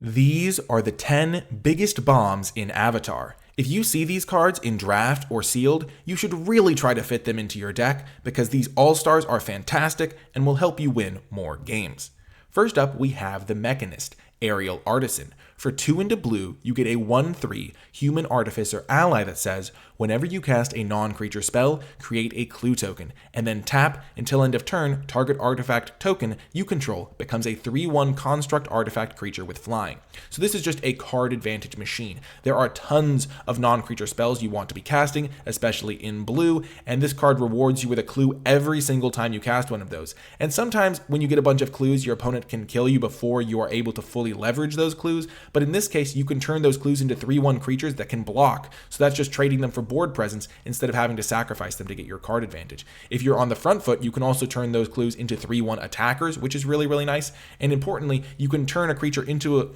These are the 10 biggest bombs in Avatar. If you see these cards in draft or sealed, you should really try to fit them into your deck because these all-stars are fantastic and will help you win more games. First up, we have the Mechanist, Aerial Artisan. For 2 into blue, you get a 1/3 Human Artificer ally that says, whenever you cast a non-creature spell, create a clue token, and then tap until end of turn, target artifact token you control becomes a 3/1 construct artifact creature with flying. So this is just a card advantage machine. There are tons of non-creature spells you want to be casting, especially in blue, and this card rewards you with a clue every single time you cast one of those. And sometimes when you get a bunch of clues, your opponent can kill you before you are able to fully leverage those clues, but in this case, you can turn those clues into 3/1 creatures that can block. So that's just trading them for board presence instead of having to sacrifice them to get your card advantage. If you're on the front foot, you can also turn those clues into 3/1 attackers, which is really, really nice. And importantly, you can turn a creature into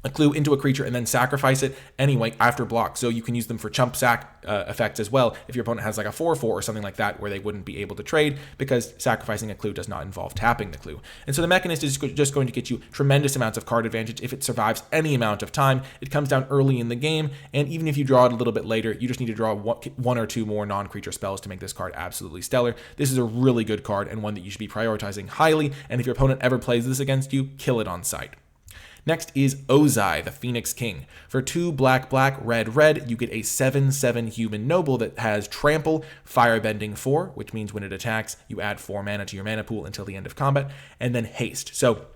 a clue into a creature and then sacrifice it anyway after block. So you can use them for chump sack effects as well if your opponent has like a 4/4 or something like that where they wouldn't be able to trade because sacrificing a clue does not involve tapping the clue. And so the Mechanist is just going to get you tremendous amounts of card advantage if it survives any amount of time. It comes down early in the game, and even if you draw it a little bit later, you just need to draw one or two more non-creature spells to make this card absolutely stellar. This is a really good card and one that you should be prioritizing highly, and if your opponent ever plays this against you, kill it on sight. Next is Ozai, the Phoenix King. For 2 black, red, you get a 7/7 Human Noble that has Trample, Firebending 4, which means when it attacks, you add 4 mana to your mana pool until the end of combat, and then Haste. So,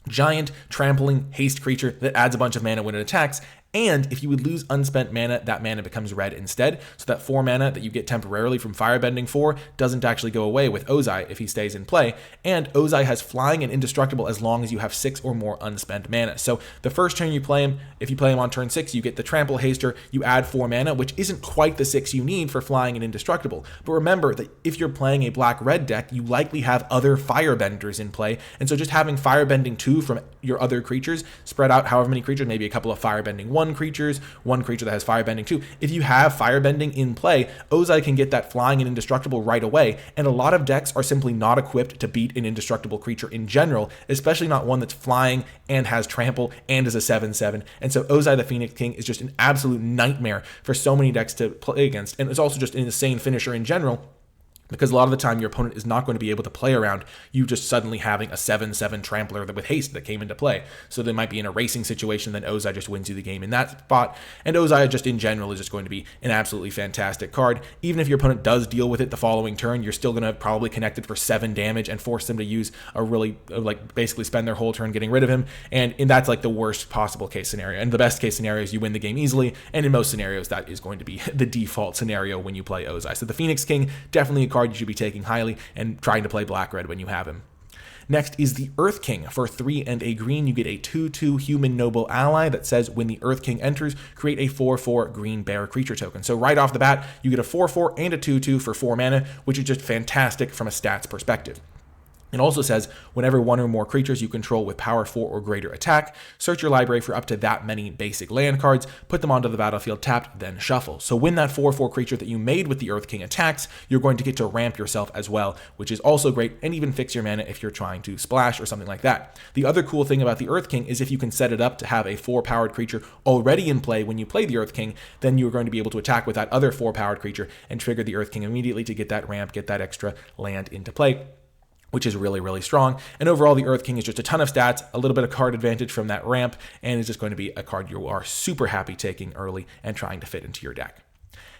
giant, trampling, haste creature that adds a bunch of mana when it attacks, and if you would lose unspent mana, that mana becomes red instead. So that 4 mana that you get temporarily from Firebending 4 doesn't actually go away with Ozai if he stays in play. And Ozai has flying and indestructible as long as you have 6 or more unspent mana. So the first turn you play him, if you play him on turn 6, you get the Trample Haster, you add 4 mana, which isn't quite the 6 you need for flying and indestructible. But remember that if you're playing a black-red deck, you likely have other Firebenders in play. And so just having Firebending 2 from your other creatures, spread out however many creatures, maybe a couple of Firebending 1 creatures, one creature that has Firebending 2. If you have Firebending in play, Ozai can get that flying and indestructible right away, and a lot of decks are simply not equipped to beat an indestructible creature in general, especially not one that's flying and has trample and is a 7/7. And so Ozai the Phoenix King is just an absolute nightmare for so many decks to play against, and it's also just an insane finisher in general, because a lot of the time your opponent is not going to be able to play around you just suddenly having a 7/7 trampler with haste that came into play. So they might be in a racing situation, then Ozai just wins you the game in that spot. And Ozai just in general is just going to be an absolutely fantastic card. Even if your opponent does deal with it the following turn, you're still going to probably connect it for 7 damage and force them to use a really, basically spend their whole turn getting rid of him. And that's like the worst possible case scenario. And the best case scenario is you win the game easily. And in most scenarios, that is going to be the default scenario when you play Ozai. So the Phoenix King, definitely a card you should be taking highly and trying to play black-red when you have him. Next is the Earth King. For 3 and a green, you get a 2/2 Human Noble ally that says when the Earth King enters, create a 4/4 green bear creature token. So right off the bat, you get a 4/4 and a 2/2 for 4 mana, which is just fantastic from a stats perspective. It also says, whenever one or more creatures you control with power 4 or greater attack, search your library for up to that many basic land cards, put them onto the battlefield tapped, then shuffle. So when that 4/4 creature that you made with the Earth King attacks, you're going to get to ramp yourself as well, which is also great, and even fix your mana if you're trying to splash or something like that. The other cool thing about the Earth King is if you can set it up to have a 4-powered creature already in play when you play the Earth King, then you're going to be able to attack with that other 4-powered creature and trigger the Earth King immediately to get that ramp, get that extra land into play, which is really, really strong. And overall, the Earth King is just a ton of stats, a little bit of card advantage from that ramp, and is just going to be a card you are super happy taking early and trying to fit into your deck.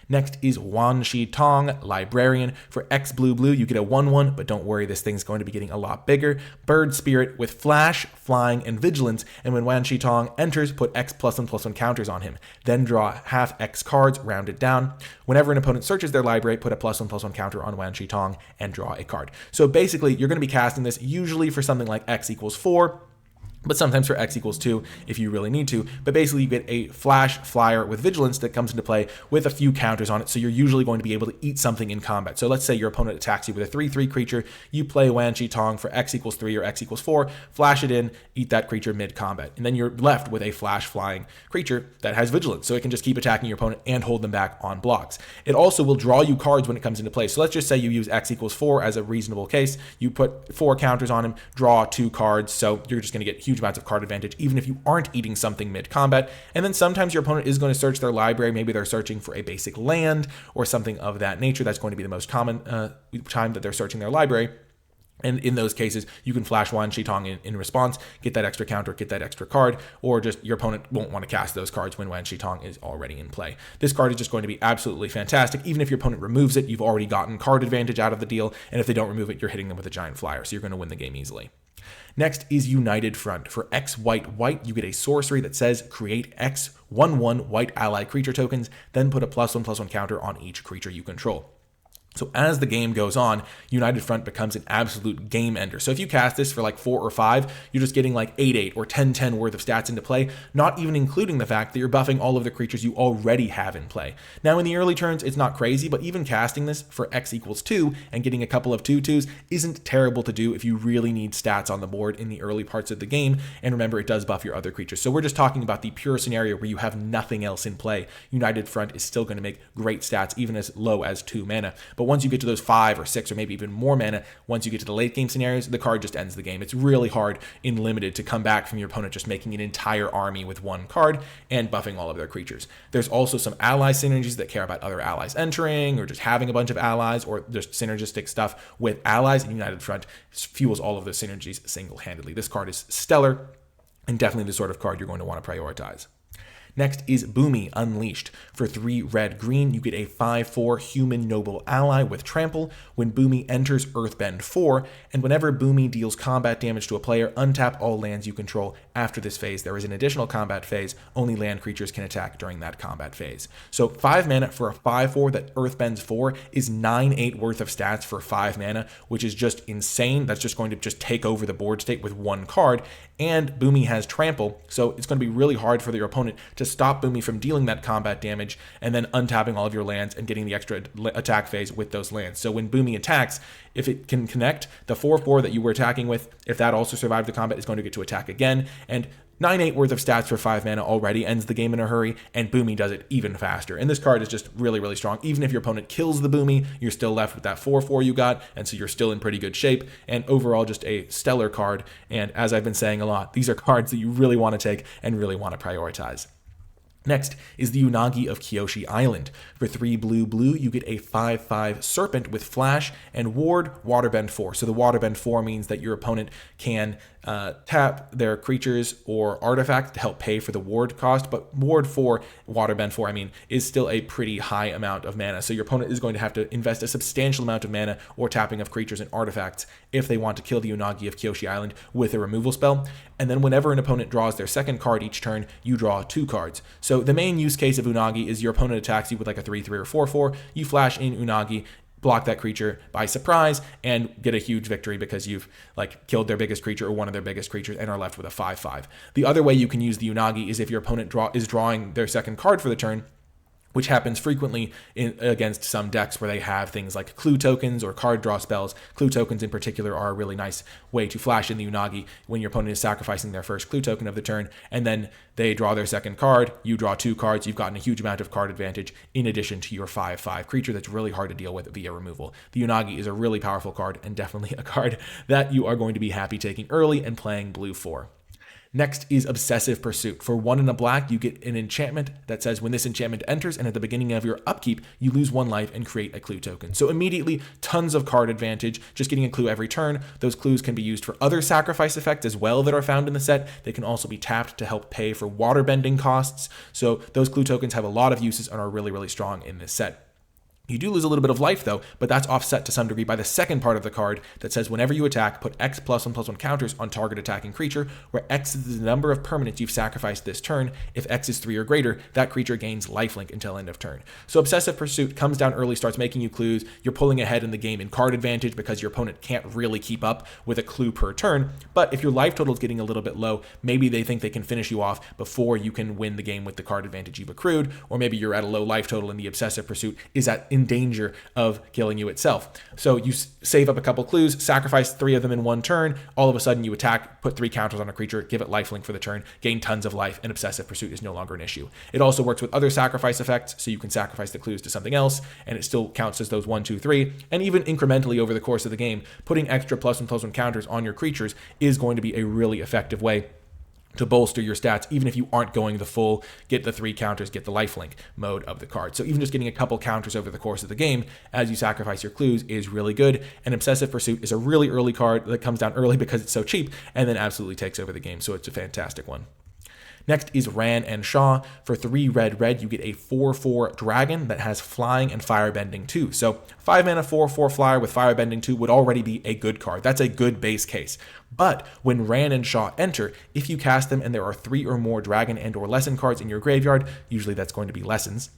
Next is Wan Shi Tong, Librarian. For X blue, you get a 1/1, but don't worry, this thing's going to be getting a lot bigger. Bird Spirit with Flash, Flying, and Vigilance, and when Wan Shi Tong enters, put X +1/+1 counters on him. Then draw half X cards, rounded down. Whenever an opponent searches their library, put a +1/+1 counter on Wan Shi Tong and draw a card. So basically, you're going to be casting this usually for something like X = 4, but sometimes for X = 2 if you really need to. But basically you get a Flash Flyer with Vigilance that comes into play with a few counters on it, so you're usually going to be able to eat something in combat. So let's say your opponent attacks you with a 3/3 creature, you play Wan Shi Tong for X = 3 or X = 4, flash it in, eat that creature mid-combat, and then you're left with a Flash Flying creature that has Vigilance, so it can just keep attacking your opponent and hold them back on blocks. It also will draw you cards when it comes into play. So let's just say you use X = 4 as a reasonable case, you put 4 counters on him, draw 2 cards, so you're just going to get huge huge amounts of card advantage, even if you aren't eating something mid-combat. And then sometimes your opponent is going to search their library. Maybe they're searching for a basic land or something of that nature. That's going to be the most common time that they're searching their library. And in those cases, you can flash Wan Shi Tong in response, get that extra counter, get that extra card, or just your opponent won't want to cast those cards when Wan Shi Tong is already in play. This card is just going to be absolutely fantastic. Even if your opponent removes it, you've already gotten card advantage out of the deal, and if they don't remove it, you're hitting them with a giant flyer, so you're going to win the game easily. Next is United Front. For X white, you get a sorcery that says create X 1/1 white ally creature tokens, then put a +1/+1 counter on each creature you control. So as the game goes on, United Front becomes an absolute game ender. So if you cast this for like 4 or 5, you're just getting like 8/8 or 10/10 worth of stats into play, not even including the fact that you're buffing all of the creatures you already have in play. Now in the early turns, it's not crazy, but even casting this for X = 2 and getting a couple of 2/2s isn't terrible to do if you really need stats on the board in the early parts of the game. And remember, it does buff your other creatures. So we're just talking about the pure scenario where you have nothing else in play. United Front is still going to make great stats, even as low as 2 mana. But once you get to those 5 or 6 or maybe even more mana, once you get to the late game scenarios, the card just ends the game. It's really hard in limited to come back from your opponent just making an entire army with one card and buffing all of their creatures. There's also some ally synergies that care about other allies entering or just having a bunch of allies, or just synergistic stuff with allies, and United Front fuels all of those synergies single-handedly. This card is stellar and definitely the sort of card you're going to want to prioritize. Next is Boomy Unleashed. For 3 red-green, you get a 5/4 human noble ally with trample. When Boomy enters Earthbend 4, and whenever Boomy deals combat damage to a player, untap all lands you control. After this phase, there is an additional combat phase. Only land creatures can attack during that combat phase. So 5 mana for a 5/4 that Earthbends 4 is 9/8 worth of stats for 5 mana, which is just insane. That's just going to just take over the board state with one card. And Boomy has trample, so it's going to be really hard for your opponent to stop Boomy from dealing that combat damage and then untapping all of your lands and getting the extra attack phase with those lands. So when Boomy attacks, if it can connect, the 4/4 that you were attacking with, if that also survived the combat, is going to get to attack again. And 9/8 worth of stats for 5 mana already ends the game in a hurry, and Boomy does it even faster. And this card is just really, really strong. Even if your opponent kills the Boomy, you're still left with that 4/4 you got, and so you're still in pretty good shape. And overall, just a stellar card. And as I've been saying a lot, these are cards that you really want to take and really want to prioritize. Next is the Unagi of Kyoshi Island. For 3 blue, you get a 5/5 Serpent with Flash and Ward Waterbend 4. So the Waterbend 4 means that your opponent can tap their creatures or artifacts to help pay for the ward cost, but Ward 4, Waterbend 4, is still a pretty high amount of mana. So your opponent is going to have to invest a substantial amount of mana or tapping of creatures and artifacts if they want to kill the Unagi of Kyoshi Island with a removal spell. And then whenever an opponent draws their second card each turn, you draw 2 cards. So the main use case of Unagi is your opponent attacks you with like a 3/3 or 4/4, you flash in Unagi, block that creature by surprise, and get a huge victory because you've like killed their biggest creature or one of their biggest creatures and are left with a 5/5. The other way you can use the Unagi is if your opponent is drawing their second card for the turn, which happens frequently against some decks where they have things like clue tokens or card draw spells. Clue tokens in particular are a really nice way to flash in the Unagi when your opponent is sacrificing their first clue token of the turn, and then they draw their second card, you draw 2 cards, you've gotten a huge amount of card advantage in addition to your 5/5 creature that's really hard to deal with via removal. The Unagi is a really powerful card and definitely a card that you are going to be happy taking early and playing blue for. Next is Obsessive Pursuit. For 1 and a black, you get an enchantment that says when this enchantment enters and at the beginning of your upkeep, you lose 1 life and create a clue token. So immediately, tons of card advantage, just getting a clue every turn. Those clues can be used for other sacrifice effects as well that are found in the set. They can also be tapped to help pay for waterbending costs. So those clue tokens have a lot of uses and are really, really strong in this set. You do lose a little bit of life though, but that's offset to some degree by the second part of the card that says whenever you attack, put X +1/+1 counters on target attacking creature, where X is the number of permanents you've sacrificed this turn. If X is 3 or greater, that creature gains lifelink until end of turn. So Obsessive Pursuit comes down early, starts making you clues. You're pulling ahead in the game in card advantage because your opponent can't really keep up with a clue per turn. But if your life total is getting a little bit low, maybe they think they can finish you off before you can win the game with the card advantage you've accrued, or maybe you're at a low life total and the Obsessive Pursuit is in danger of killing you itself. So you save up a couple clues, sacrifice 3 of them in 1 turn, all of a sudden you attack, put 3 counters on a creature, give it lifelink for the turn, gain tons of life, and Obsessive Pursuit is no longer an issue. It also works with other sacrifice effects, so you can sacrifice the clues to something else, and it still counts as those 1, 2, 3, and even incrementally over the course of the game, putting extra +1/+1 counters on your creatures is going to be a really effective way to bolster your stats, even if you aren't going the full get the 3 counters, get the lifelink mode of the card. So even just getting a couple counters over the course of the game as you sacrifice your clues is really good. And Obsessive Pursuit is a really early card that comes down early because it's so cheap and then absolutely takes over the game. So it's a fantastic one. Next is Ran and Shaw. For 3 red, you get a 4/4 dragon that has flying and firebending too. So 5 mana 4/4 flyer with firebending 2 would already be a good card. That's a good base case. But when Ran and Shaw enter, if you cast them and there are 3 or more dragon and or lesson cards in your graveyard, usually that's going to be lessons,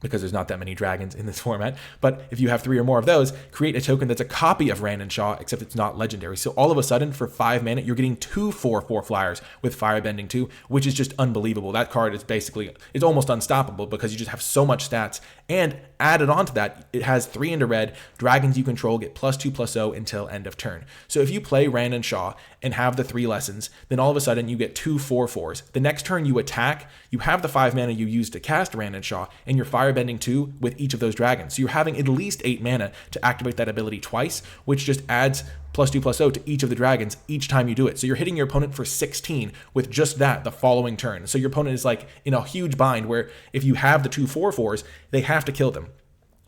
because there's not that many dragons in this format. But if you have 3 or more of those, create a token that's a copy of Ran and Shaw, except it's not legendary. So all of a sudden, for 5 mana, you're getting 2 4/4 flyers with Firebending 2, which is just unbelievable. That card is basically, it's almost unstoppable because you just have so much stats. And added on to that, it has 3 into red. Dragons you control get +2/+0 until end of turn. So if you play Ran and Shaw and have the 3 lessons, then all of a sudden you get 2 4/4s. The next turn you attack, you have the 5 mana you used to cast Ran and Shaw, and you're Firebending 2 with each of those dragons. So you're having at least 8 mana to activate that ability twice, which just adds +2/+0 to each of the dragons each time you do it. So you're hitting your opponent for 16 with just that the following turn. So your opponent is like in a huge bind where if you have the 2 4/4s, they have to kill them.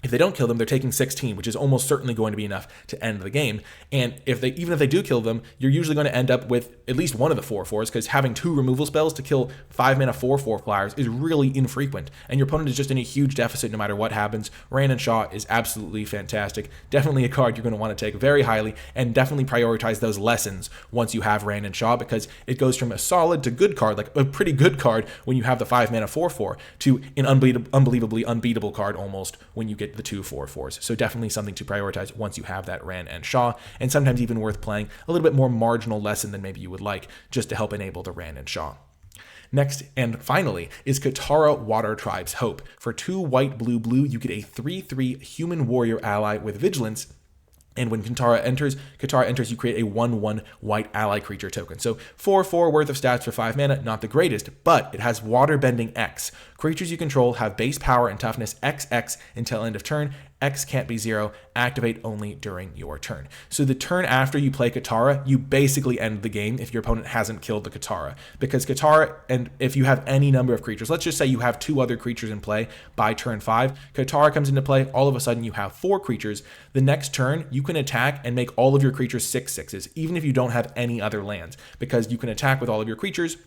If they don't kill them, they're taking 16, which is almost certainly going to be enough to end the game. And even if they do kill them, you're usually going to end up with at least one of the 4/4s, because having 2 removal spells to kill 5 mana 4/4 flyers is really infrequent. And your opponent is just in a huge deficit no matter what happens. Ran and Shaw is absolutely fantastic. Definitely a card you're going to want to take very highly, and definitely prioritize those lessons once you have Ran and Shaw, because it goes from a solid to good card, like a pretty good card when you have the 5 mana 4/4, to an unbelievably unbeatable card almost when you get the 2 4/4s. So definitely something to prioritize once you have that Ran and Shaw, and sometimes even worth playing a little bit more marginal lesson than maybe you would like, just to help enable the Ran and Shaw. Next, and finally, is Katara Water Tribe's Hope. For 2 white, blue, you get a 3/3 human warrior ally with vigilance. And when Katara enters, you create a 1/1 white ally creature token. So 4/4 worth of stats for 5 mana, not the greatest, but it has water bending X. Creatures you control have base power and toughness XX until end of turn. X can't be 0, activate only during your turn. So the turn after you play Katara, you basically end the game if your opponent hasn't killed the Katara. Because Katara, and if you have any number of creatures, let's just say you have 2 other creatures in play by turn 5, Katara comes into play, all of a sudden you have 4 creatures. The next turn, you can attack and make all of your creatures 6/6s, even if you don't have any other lands, because you can attack with all of your creatures,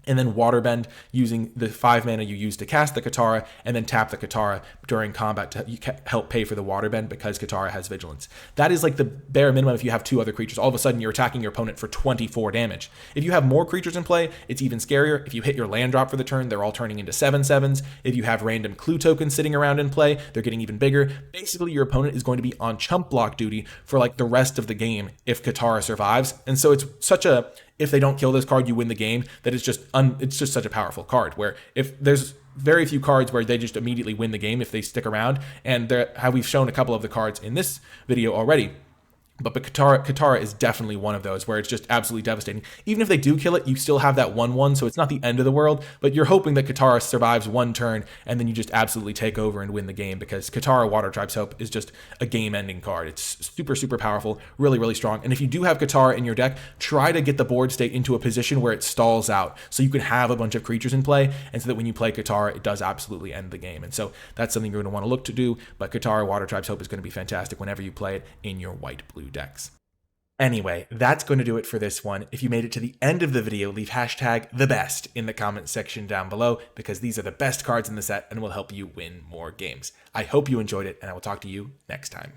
and then waterbend using the 5 mana you use to cast the Katara, and then tap the Katara during combat to help pay for the waterbend because Katara has vigilance. That is like the bare minimum if you have 2 other creatures. All of a sudden you're attacking your opponent for 24 damage. If you have more creatures in play, it's even scarier. If you hit your land drop for the turn, they're all turning into 7/7s. If you have random clue tokens sitting around in play, they're getting even bigger. Basically, your opponent is going to be on chump block duty for like the rest of the game if Katara survives. And so it's such a, if they don't kill this card, you win the game, that it's just such a powerful card, where if there's very few cards where they just immediately win the game if they stick around, and how we've shown a couple of the cards in this video already. But Katara is definitely one of those where it's just absolutely devastating. Even if they do kill it, you still have that 1/1, so it's not the end of the world, but you're hoping that Katara survives 1 turn, and then you just absolutely take over and win the game, because Katara Water Tribe's Hope is just a game-ending card. It's super, super powerful, really, really strong. And if you do have Katara in your deck, try to get the board state into a position where it stalls out, so you can have a bunch of creatures in play, and so that when you play Katara, it does absolutely end the game. And so that's something you're going to want to look to do, but Katara Water Tribe's Hope is going to be fantastic whenever you play it in your white-blue decks. Anyway, that's going to do it for this one. If you made it to the end of the video, leave #TheBest in the comment section down below, because these are the best cards in the set and will help you win more games. I hope you enjoyed it, and I will talk to you next time.